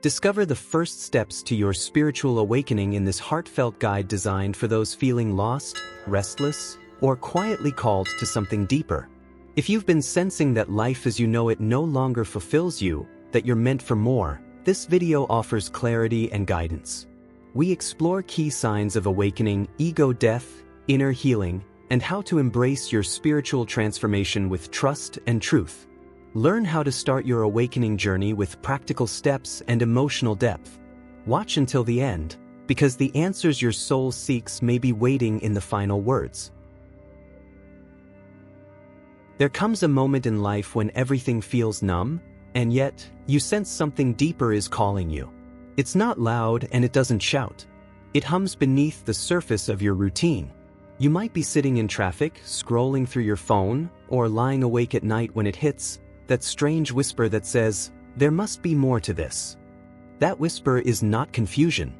Discover the first steps to your spiritual awakening in this heartfelt guide designed for those feeling lost, restless, or quietly called to something deeper. If you've been sensing that life as you know it no longer fulfills you, that you're meant for more, this video offers clarity and guidance. We explore key signs of awakening, ego death, inner healing, and how to embrace your spiritual transformation with trust and truth. Learn how to start your awakening journey with practical steps and emotional depth. Watch until the end, because the answers your soul seeks may be waiting in the final words. There comes a moment in life when everything feels numb, and yet, you sense something deeper is calling you. It's not loud and it doesn't shout. It hums beneath the surface of your routine. You might be sitting in traffic, scrolling through your phone, or lying awake at night when it hits, that strange whisper that says, there must be more to this. That whisper is not confusion.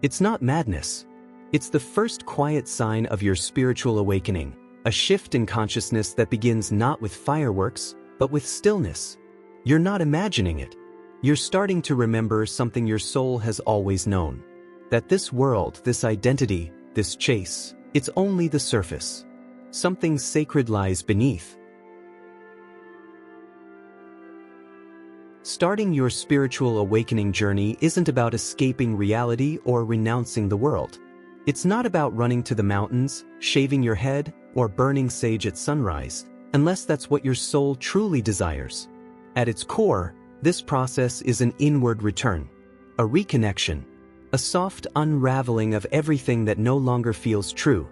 It's not madness. It's the first quiet sign of your spiritual awakening, a shift in consciousness that begins not with fireworks, but with stillness. You're not imagining it. You're starting to remember something your soul has always known. That this world, this identity, this chase, it's only the surface. Something sacred lies beneath. Starting your spiritual awakening journey isn't about escaping reality or renouncing the world. It's not about running to the mountains, shaving your head, or burning sage at sunrise, unless that's what your soul truly desires. At its core, this process is an inward return, a reconnection, a soft unraveling of everything that no longer feels true.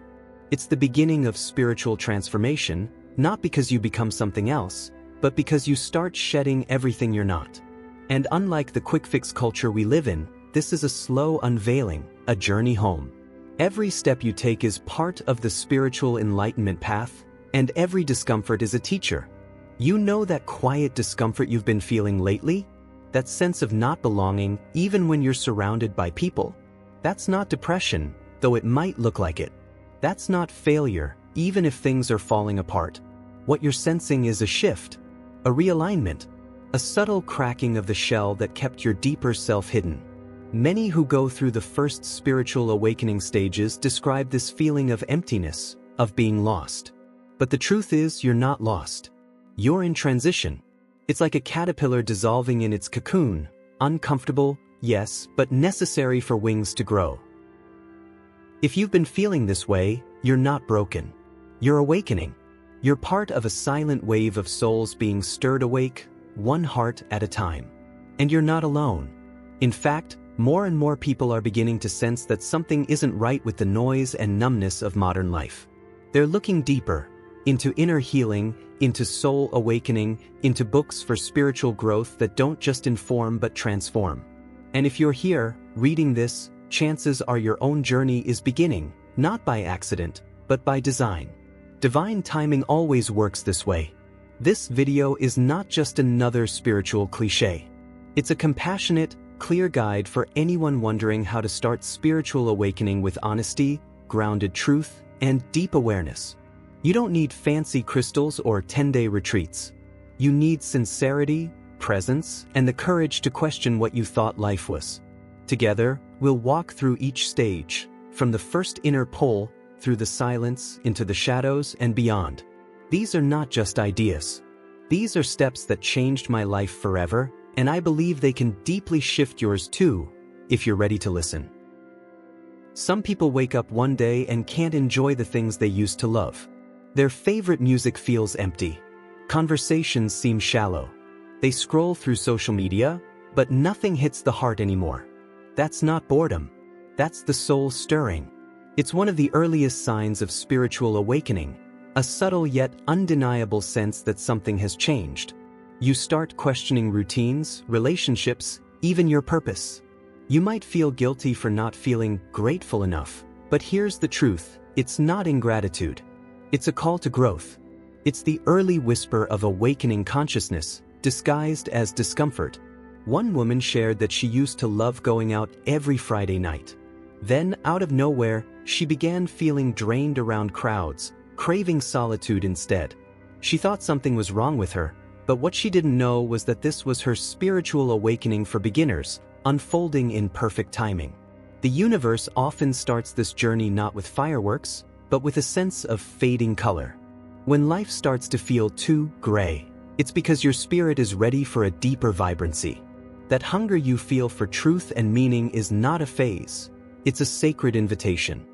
It's the beginning of spiritual transformation, not because you become something else, but because you start shedding everything you're not. And unlike the quick-fix culture we live in, this is a slow unveiling, a journey home. Every step you take is part of the spiritual enlightenment path, and every discomfort is a teacher. You know that quiet discomfort you've been feeling lately? That sense of not belonging, even when you're surrounded by people? That's not depression, though it might look like it. That's not failure, even if things are falling apart. What you're sensing is a shift. A realignment, a subtle cracking of the shell that kept your deeper self hidden. Many who go through the first spiritual awakening stages describe this feeling of emptiness, of being lost. But the truth is, you're not lost. You're in transition. It's like a caterpillar dissolving in its cocoon, uncomfortable, yes, but necessary for wings to grow. If you've been feeling this way, you're not broken. You're awakening. You're part of a silent wave of souls being stirred awake, one heart at a time. And you're not alone. In fact, more and more people are beginning to sense that something isn't right with the noise and numbness of modern life. They're looking deeper, into inner healing, into soul awakening, into books for spiritual growth that don't just inform but transform. And if you're here, reading this, chances are your own journey is beginning, not by accident, but by design. Divine timing always works this way. This video is not just another spiritual cliché. It's a compassionate, clear guide for anyone wondering how to start spiritual awakening with honesty, grounded truth, and deep awareness. You don't need fancy crystals or 10-day retreats. You need sincerity, presence, and the courage to question what you thought life was. Together, we'll walk through each stage, from the first inner pull, through the silence, into the shadows, and beyond. These are not just ideas. These are steps that changed my life forever, and I believe they can deeply shift yours too, if you're ready to listen. Some people wake up one day and can't enjoy the things they used to love. Their favorite music feels empty. Conversations seem shallow. They scroll through social media, but nothing hits the heart anymore. That's not boredom. That's the soul stirring. It's one of the earliest signs of spiritual awakening, a subtle yet undeniable sense that something has changed. You start questioning routines, relationships, even your purpose. You might feel guilty for not feeling grateful enough, but here's the truth, it's not ingratitude. It's a call to growth. It's the early whisper of awakening consciousness, disguised as discomfort. One woman shared that she used to love going out every Friday night. Then, out of nowhere, she began feeling drained around crowds, craving solitude instead. She thought something was wrong with her, but what she didn't know was that this was her spiritual awakening for beginners, unfolding in perfect timing. The universe often starts this journey not with fireworks, but with a sense of fading color. When life starts to feel too gray, it's because your spirit is ready for a deeper vibrancy. That hunger you feel for truth and meaning is not a phase, it's a sacred invitation.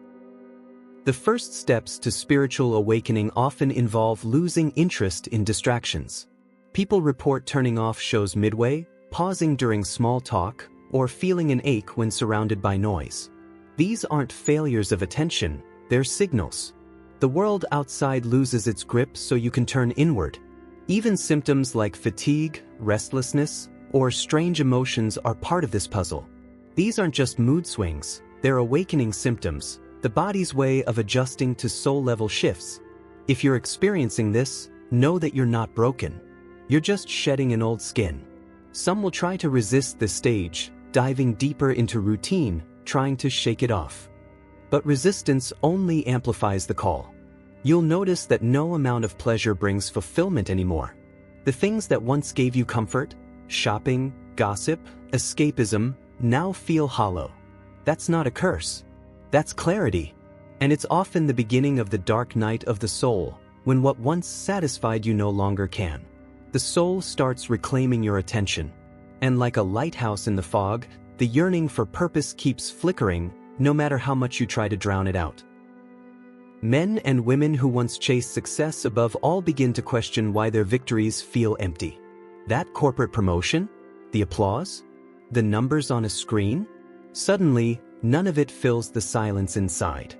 The first steps to spiritual awakening often involve losing interest in distractions. People report turning off shows midway, pausing during small talk, or feeling an ache when surrounded by noise. These aren't failures of attention, they're signals. The world outside loses its grip so you can turn inward. Even symptoms like fatigue, restlessness, or strange emotions are part of this puzzle. These aren't just mood swings, they're awakening symptoms, the body's way of adjusting to soul-level shifts. If you're experiencing this, know that you're not broken. You're just shedding an old skin. Some will try to resist this stage, diving deeper into routine, trying to shake it off. But resistance only amplifies the call. You'll notice that no amount of pleasure brings fulfillment anymore. The things that once gave you comfort, shopping, gossip, escapism, now feel hollow. That's not a curse. That's clarity. And it's often the beginning of the dark night of the soul, when what once satisfied you no longer can. The soul starts reclaiming your attention. And like a lighthouse in the fog, the yearning for purpose keeps flickering, no matter how much you try to drown it out. Men and women who once chased success above all begin to question why their victories feel empty. That corporate promotion? The applause? The numbers on a screen? Suddenly, none of it fills the silence inside.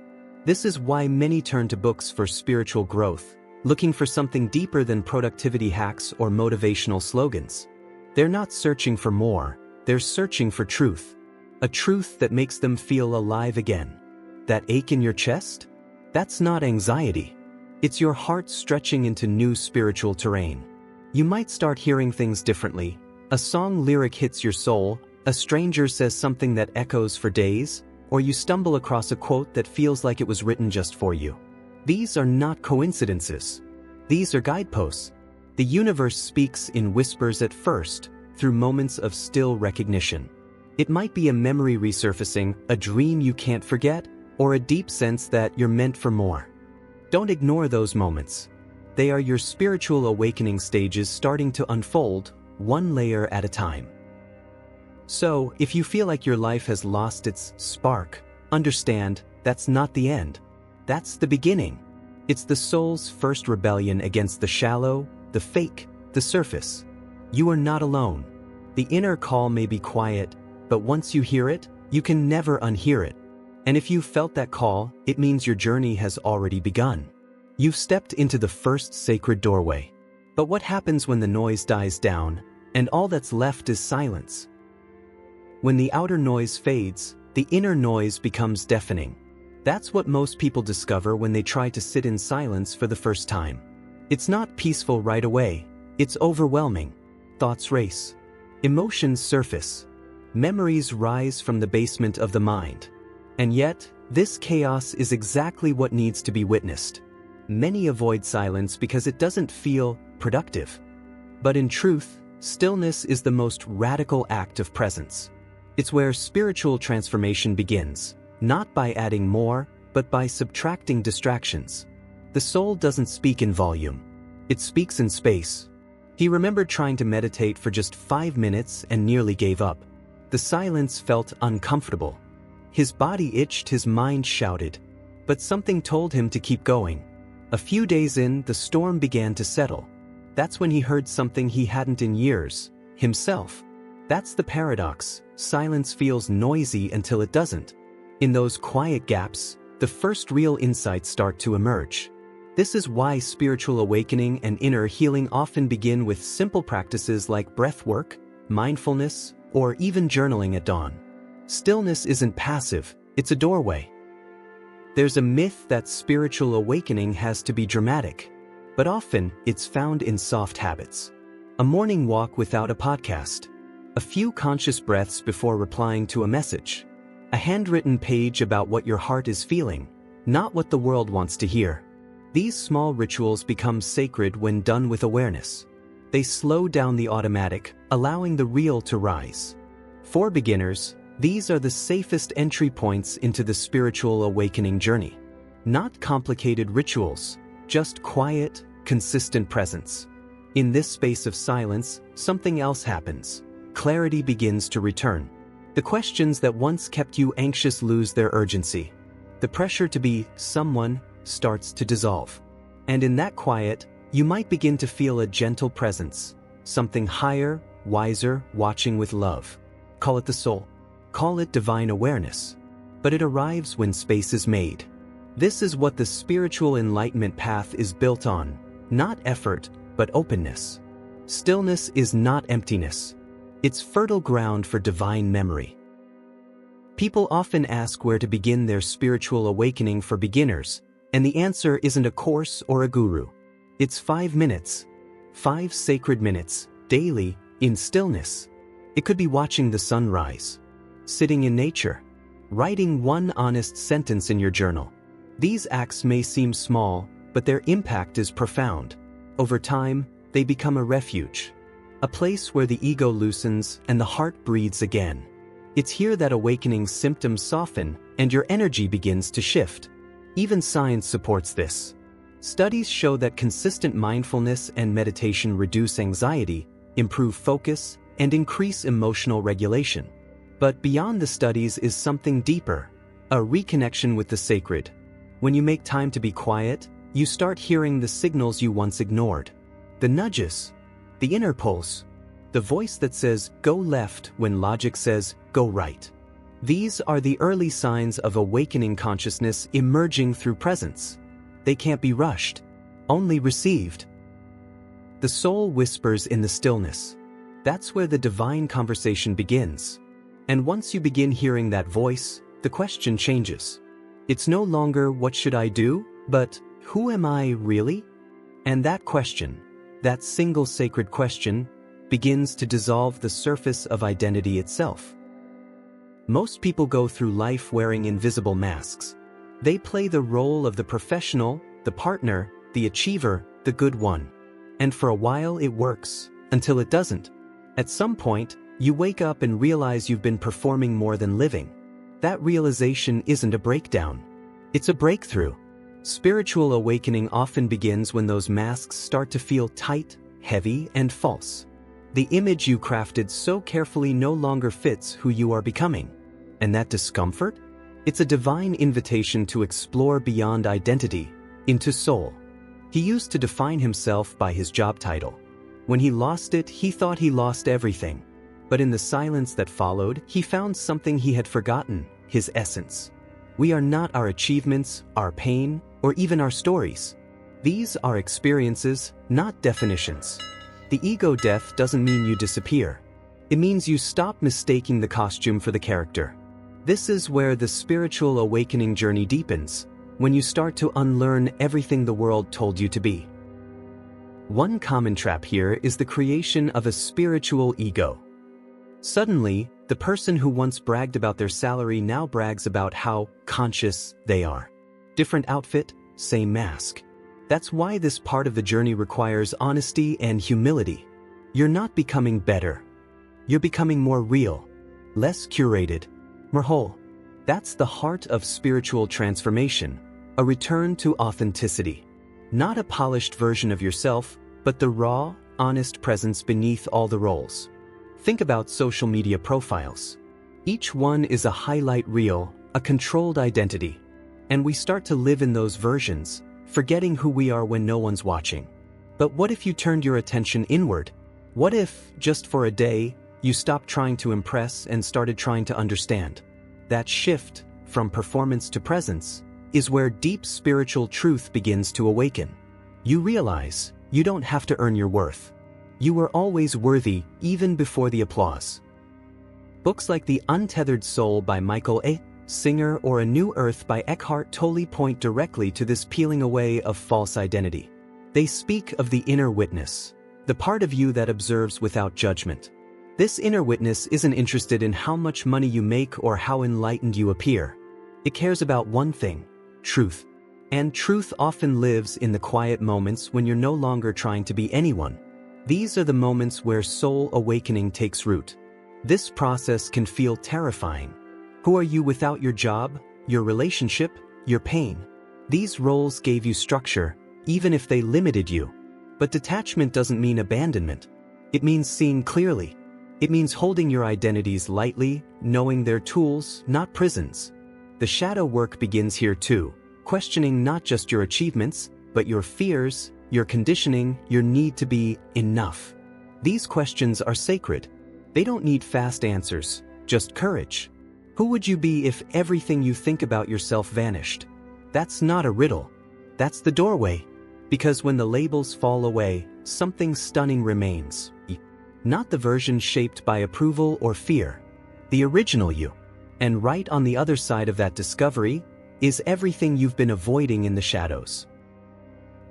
This is why many turn to books for spiritual growth, looking for something deeper than productivity hacks or motivational slogans. They're not searching for more, they're searching for truth. A truth that makes them feel alive again. That ache in your chest? That's not anxiety. It's your heart stretching into new spiritual terrain. You might start hearing things differently. A song lyric hits your soul, a stranger says something that echoes for days, or you stumble across a quote that feels like it was written just for you. These are not coincidences. These are guideposts. The universe speaks in whispers at first, through moments of still recognition. It might be a memory resurfacing, a dream you can't forget, or a deep sense that you're meant for more. Don't ignore those moments. They are your spiritual awakening stages starting to unfold, one layer at a time. So, if you feel like your life has lost its spark, understand, that's not the end. That's the beginning. It's the soul's first rebellion against the shallow, the fake, the surface. You are not alone. The inner call may be quiet, but once you hear it, you can never unhear it. And if you felt that call, it means your journey has already begun. You've stepped into the first sacred doorway. But what happens when the noise dies down, and all that's left is silence? When the outer noise fades, the inner noise becomes deafening. That's what most people discover when they try to sit in silence for the first time. It's not peaceful right away, it's overwhelming. Thoughts race. Emotions surface. Memories rise from the basement of the mind. And yet, this chaos is exactly what needs to be witnessed. Many avoid silence because it doesn't feel productive. But in truth, stillness is the most radical act of presence. It's where spiritual transformation begins, not by adding more, but by subtracting distractions. The soul doesn't speak in volume. It speaks in space. He remembered trying to meditate for just 5 minutes and nearly gave up. The silence felt uncomfortable. His body itched, his mind shouted. But something told him to keep going. A few days in, the storm began to settle. That's when he heard something he hadn't in years, himself. That's the paradox. Silence feels noisy until it doesn't. In those quiet gaps, the first real insights start to emerge. This is why spiritual awakening and inner healing often begin with simple practices like breath work, mindfulness, or even journaling at dawn. Stillness isn't passive, it's a doorway. There's a myth that spiritual awakening has to be dramatic, but often it's found in soft habits. A morning walk without a podcast. A few conscious breaths before replying to a message. A handwritten page about what your heart is feeling, not what the world wants to hear. These small rituals become sacred when done with awareness. They slow down the automatic, allowing the real to rise. For beginners, these are the safest entry points into the spiritual awakening journey. Not complicated rituals, just quiet, consistent presence. In this space of silence, something else happens. Clarity begins to return. The questions that once kept you anxious lose their urgency. The pressure to be someone starts to dissolve. And in that quiet, you might begin to feel a gentle presence, something higher, wiser, watching with love. Call it the soul. Call it divine awareness. But it arrives when space is made. This is what the spiritual enlightenment path is built on, not effort, but openness. Stillness is not emptiness. It's fertile ground for divine memory. People often ask where to begin their spiritual awakening for beginners, and the answer isn't a course or a guru. It's 5 minutes. 5 sacred minutes, daily, in stillness. It could be watching the sunrise, sitting in nature, writing one honest sentence in your journal. These acts may seem small, but their impact is profound. Over time, they become a refuge. A place where the ego loosens and the heart breathes again. It's here that awakening symptoms soften and your energy begins to shift. Even science supports this. Studies show that consistent mindfulness and meditation reduce anxiety, improve focus, and increase emotional regulation. But beyond the studies is something deeper, a reconnection with the sacred. When you make time to be quiet, you start hearing the signals you once ignored. The nudges, the inner pulse, the voice that says, go left when logic says, go right. These are the early signs of awakening consciousness emerging through presence. They can't be rushed, only received. The soul whispers in the stillness. That's where the divine conversation begins. And once you begin hearing that voice, the question changes. It's no longer what should I do, but who am I really? And that question, that single sacred question, begins to dissolve the surface of identity itself. Most people go through life wearing invisible masks. They play the role of the professional, the partner, the achiever, the good one. And for a while it works, until it doesn't. At some point, you wake up and realize you've been performing more than living. That realization isn't a breakdown. It's a breakthrough. Spiritual awakening often begins when those masks start to feel tight, heavy, and false. The image you crafted so carefully no longer fits who you are becoming. And that discomfort? It's a divine invitation to explore beyond identity, into soul. He used to define himself by his job title. When he lost it, he thought he lost everything. But in the silence that followed, he found something he had forgotten, his essence. We are not our achievements, our pain, or even our stories. These are experiences, not definitions. The ego death doesn't mean you disappear. It means you stop mistaking the costume for the character. This is where the spiritual awakening journey deepens, when you start to unlearn everything the world told you to be. One common trap here is the creation of a spiritual ego. Suddenly, the person who once bragged about their salary now brags about how conscious they are. Different outfit, same mask. That's why this part of the journey requires honesty and humility. You're not becoming better. You're becoming more real, less curated, more whole. That's the heart of spiritual transformation, a return to authenticity. Not a polished version of yourself, but the raw, honest presence beneath all the roles. Think about social media profiles. Each one is a highlight reel, a controlled identity. And we start to live in those versions, forgetting who we are when no one's watching. But what if you turned your attention inward? What if, just for a day, you stopped trying to impress and started trying to understand? That shift, from performance to presence, is where deep spiritual truth begins to awaken. You realize you don't have to earn your worth. You were always worthy, even before the applause. Books like The Untethered Soul by Michael A. Singer or A New Earth by Eckhart Tolle point directly to this peeling away of false identity. They speak of the inner witness, the part of you that observes without judgment. This inner witness isn't interested in how much money you make or how enlightened you appear. It cares about one thing: truth. And truth often lives in the quiet moments when you're no longer trying to be anyone. These are the moments where soul awakening takes root. This process can feel terrifying. Who are you without your job, your relationship, your pain? These roles gave you structure, even if they limited you. But detachment doesn't mean abandonment. It means seeing clearly. It means holding your identities lightly, knowing they're tools, not prisons. The shadow work begins here too, questioning not just your achievements, but your fears, your conditioning, your need to be enough. These questions are sacred. They don't need fast answers, just courage. Who would you be if everything you think about yourself vanished? That's not a riddle. That's the doorway. Because when the labels fall away, something stunning remains. Not the version shaped by approval or fear. The original you. And right on the other side of that discovery is everything you've been avoiding in the shadows.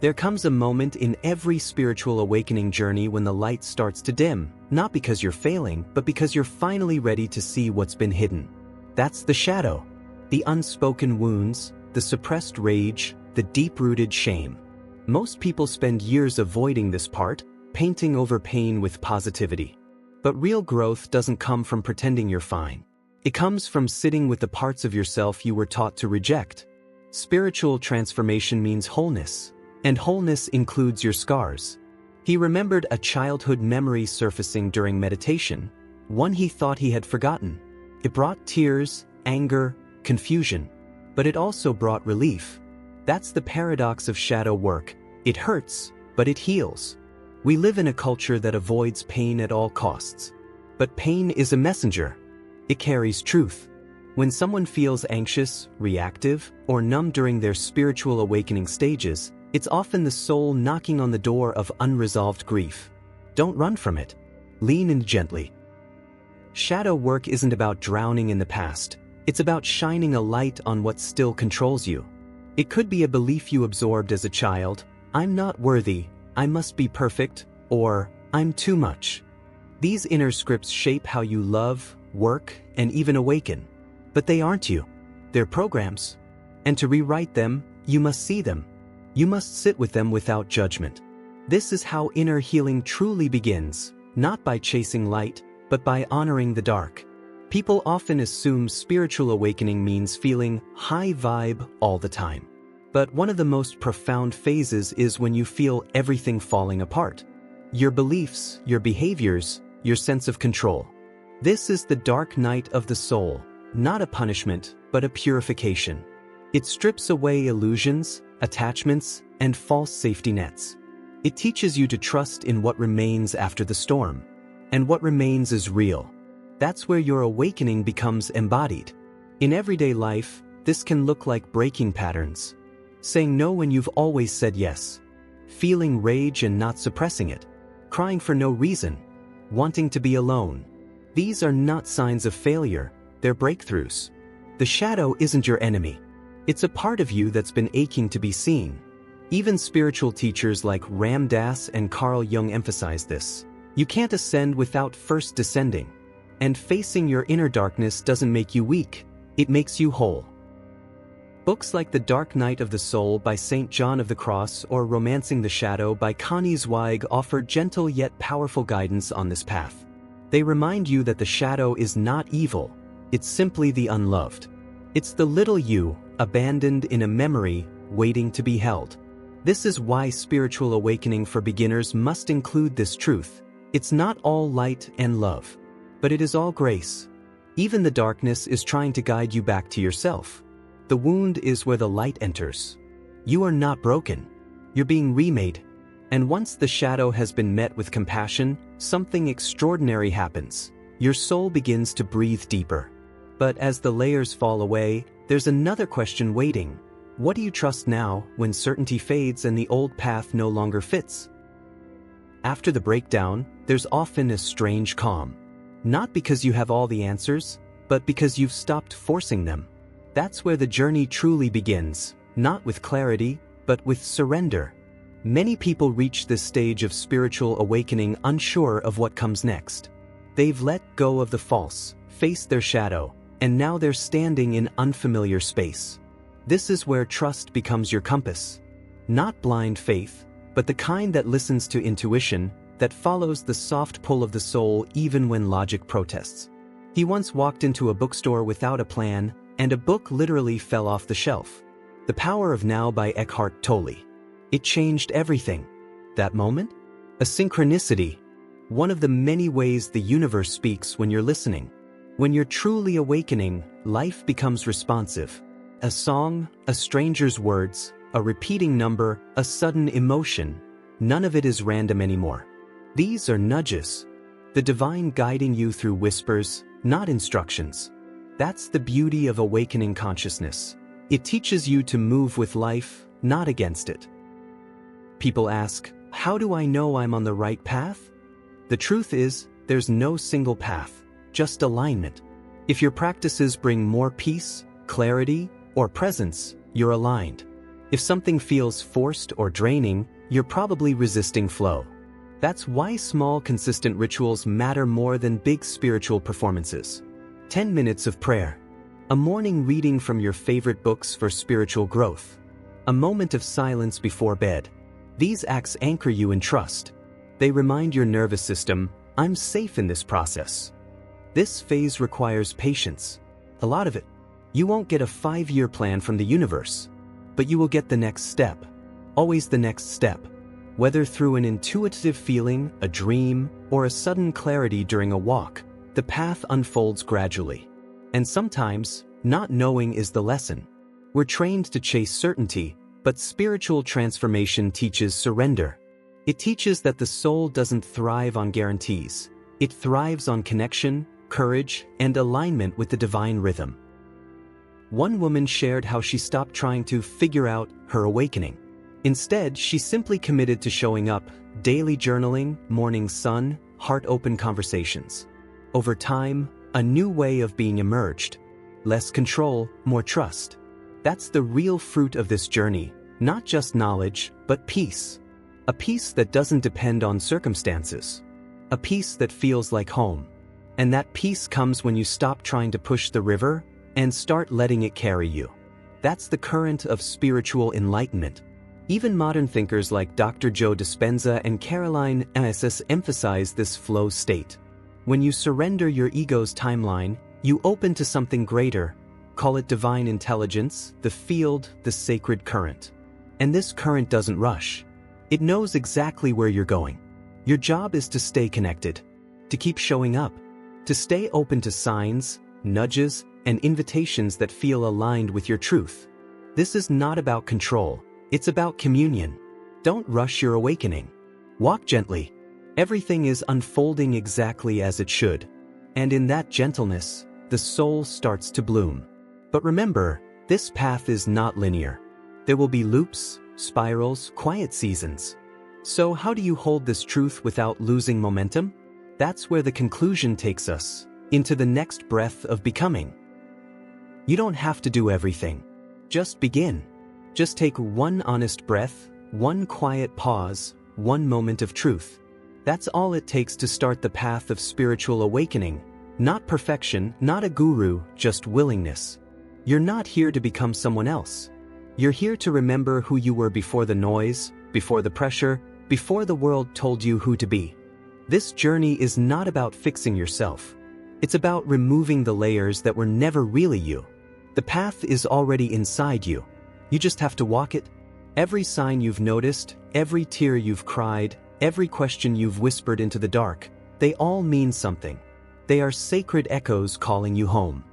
There comes a moment in every spiritual awakening journey when the light starts to dim, not because you're failing, but because you're finally ready to see what's been hidden. That's the shadow. The unspoken wounds, the suppressed rage, the deep-rooted shame. Most people spend years avoiding this part, painting over pain with positivity. But real growth doesn't come from pretending you're fine. It comes from sitting with the parts of yourself you were taught to reject. Spiritual transformation means wholeness, and wholeness includes your scars. He remembered a childhood memory surfacing during meditation, one he thought he had forgotten. It brought tears, anger, confusion, but it also brought relief. That's the paradox of shadow work. It hurts, but it heals. We live in a culture that avoids pain at all costs. But pain is a messenger. It carries truth. When someone feels anxious, reactive, or numb during their spiritual awakening stages, it's often the soul knocking on the door of unresolved grief. Don't run from it. Lean in gently. Shadow work isn't about drowning in the past. It's about shining a light on what still controls you. It could be a belief you absorbed as a child: I'm not worthy, I must be perfect, or I'm too much. These inner scripts shape how you love, work, and even awaken. But they aren't you. They're programs. And to rewrite them, you must see them. You must sit with them without judgment. This is how inner healing truly begins, not by chasing light, but by honoring the dark. People often assume spiritual awakening means feeling high vibe all the time. But one of the most profound phases is when you feel everything falling apart. Your beliefs, your behaviors, your sense of control. This is the dark night of the soul, not a punishment, but a purification. It strips away illusions, attachments, and false safety nets. It teaches you to trust in what remains after the storm. And what remains is real. That's where your awakening becomes embodied. In everyday life, this can look like breaking patterns. Saying no when you've always said yes. Feeling rage and not suppressing it. Crying for no reason. Wanting to be alone. These are not signs of failure, they're breakthroughs. The shadow isn't your enemy. It's a part of you that's been aching to be seen. Even spiritual teachers like Ram Dass and Carl Jung emphasize this. You can't ascend without first descending. And facing your inner darkness doesn't make you weak, it makes you whole. Books like The Dark Night of the Soul by St. John of the Cross or Romancing the Shadow by Connie Zweig offer gentle yet powerful guidance on this path. They remind you that the shadow is not evil, it's simply the unloved. It's the little you, abandoned in a memory, waiting to be held. This is why spiritual awakening for beginners must include this truth. It's not all light and love. But it is all grace. Even the darkness is trying to guide you back to yourself. The wound is where the light enters. You are not broken. You're being remade. And once the shadow has been met with compassion, something extraordinary happens. Your soul begins to breathe deeper. But as the layers fall away, there's another question waiting. What do you trust now when certainty fades and the old path no longer fits? After the breakdown, there's often a strange calm. Not because you have all the answers, but because you've stopped forcing them. That's where the journey truly begins, not with clarity, but with surrender. Many people reach this stage of spiritual awakening unsure of what comes next. They've let go of the false, faced their shadow, and now they're standing in unfamiliar space. This is where trust becomes your compass. Not blind faith, but the kind that listens to intuition, that follows the soft pull of the soul even when logic protests. He once walked into a bookstore without a plan, and a book literally fell off the shelf. The Power of Now by Eckhart Tolle. It changed everything. That moment? A synchronicity. One of the many ways the universe speaks when you're listening. When you're truly awakening, life becomes responsive. A song, a stranger's words, a repeating number, a sudden emotion. None of it is random anymore. These are nudges. The divine guiding you through whispers, not instructions. That's the beauty of awakening consciousness. It teaches you to move with life, not against it. People ask, how do I know I'm on the right path? The truth is, there's no single path, just alignment. If your practices bring more peace, clarity, or presence, you're aligned. If something feels forced or draining, you're probably resisting flow. That's why small, consistent rituals matter more than big spiritual performances. 10 minutes of prayer. A morning reading from your favorite books for spiritual growth. A moment of silence before bed. These acts anchor you in trust. They remind your nervous system, I'm safe in this process. This phase requires patience. A lot of it. You won't get a 5-year plan from the universe, but you will get the next step. Always the next step. Whether through an intuitive feeling, a dream, or a sudden clarity during a walk, the path unfolds gradually. And sometimes, not knowing is the lesson. We're trained to chase certainty, but spiritual transformation teaches surrender. It teaches that the soul doesn't thrive on guarantees. It thrives on connection, courage, and alignment with the divine rhythm. One woman shared how she stopped trying to figure out her awakening. Instead, she simply committed to showing up, daily journaling, morning sun, heart-open conversations. Over time, a new way of being emerged. Less control, more trust. That's the real fruit of this journey, not just knowledge, but peace. A peace that doesn't depend on circumstances. A peace that feels like home. And that peace comes when you stop trying to push the river and start letting it carry you. That's the current of spiritual enlightenment. Even modern thinkers like Dr. Joe Dispenza and Caroline Esses emphasize this flow state. When you surrender your ego's timeline, you open to something greater. Call it divine intelligence, the field, the sacred current. And this current doesn't rush. It knows exactly where you're going. Your job is to stay connected, to keep showing up, to stay open to signs, nudges, and invitations that feel aligned with your truth. This is not about control. It's about communion. Don't rush your awakening. Walk gently. Everything is unfolding exactly as it should. And in that gentleness, the soul starts to bloom. But remember, this path is not linear. There will be loops, spirals, quiet seasons. So how do you hold this truth without losing momentum? That's where the conclusion takes us, into the next breath of becoming. You don't have to do everything. Just begin. Just take one honest breath, one quiet pause, one moment of truth. That's all it takes to start the path of spiritual awakening. Not perfection, not a guru, just willingness. You're not here to become someone else. You're here to remember who you were before the noise, before the pressure, before the world told you who to be. This journey is not about fixing yourself. It's about removing the layers that were never really you. The path is already inside you. You just have to walk it. Every sign you've noticed, every tear you've cried, every question you've whispered into the dark, they all mean something. They are sacred echoes calling you home.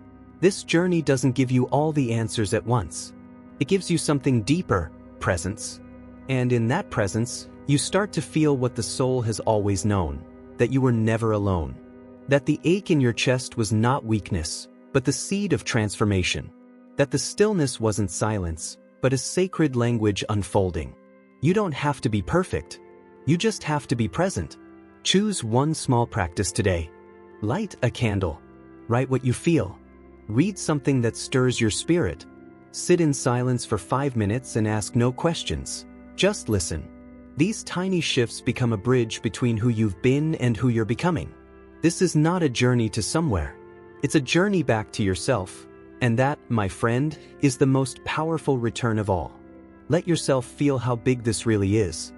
This journey doesn't give you all the answers at once. It gives you something deeper, presence. And in that presence, you start to feel what the soul has always known, that you were never alone. That the ache in your chest was not weakness, but the seed of transformation. That the stillness wasn't silence, but a sacred language unfolding. You don't have to be perfect. You just have to be present. Choose one small practice today. Light a candle. Write what you feel. Read something that stirs your spirit. Sit in silence for 5 minutes and ask no questions. Just listen. These tiny shifts become a bridge between who you've been and who you're becoming. This is not a journey to somewhere. It's a journey back to yourself. And that, my friend, is the most powerful return of all. Let yourself feel how big this really is.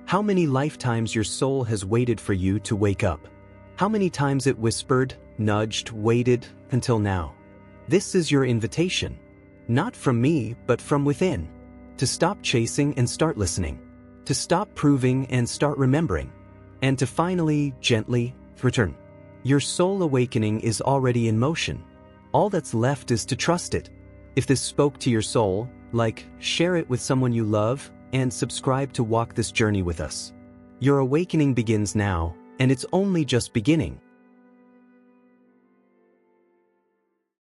How many lifetimes your soul has waited for you to wake up? How many times it whispered, nudged, waited, until now? This is your invitation. Not from me, but from within. To stop chasing and start listening. To stop proving and start remembering. And to finally, gently, return. Your soul awakening is already in motion. All that's left is to trust it. If this spoke to your soul, share it with someone you love, and subscribe to walk this journey with us. Your awakening begins now, and it's only just beginning.